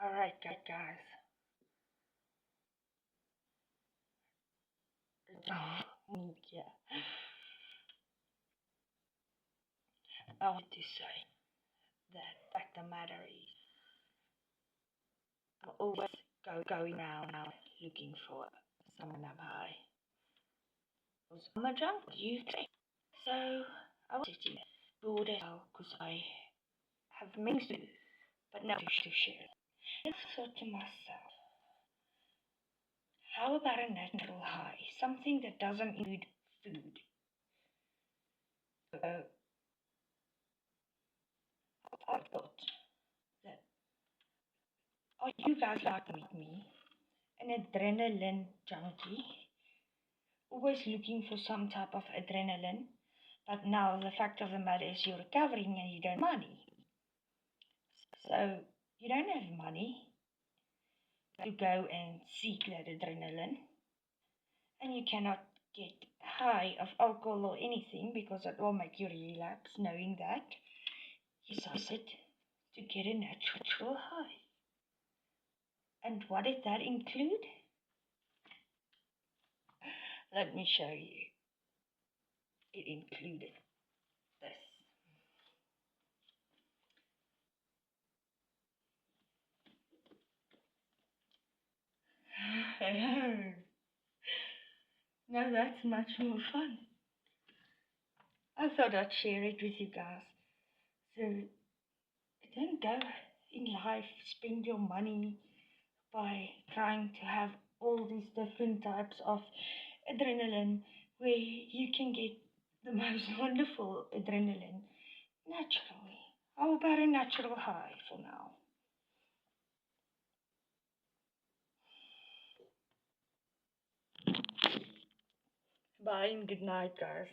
Alright, guys. Yeah. I want to say that fact the matter is, I'm always going around now looking for someone I'm high. Because I'm a drunk, you think. So I was sitting bored as hell because I have things to do, but no fish to share. And I thought to myself, how about a natural high? Something that doesn't include food. So I thought that, are you guys like me? An adrenaline junkie, always looking for some type of adrenaline, but now the fact of the matter is you're recovering and you don't have money. So you don't have money to go and seek that adrenaline, and you cannot get high of alcohol or anything because it will make you relapse, knowing that you decided to get a natural high. And what did that include? Let me show you. It included this. Now that's much more fun. I thought I'd share it with you guys. So don't go in life, spend your money by trying to have all these different types of adrenaline where you can get the most wonderful adrenaline naturally. How about a natural high for now? Bye and good night, guys.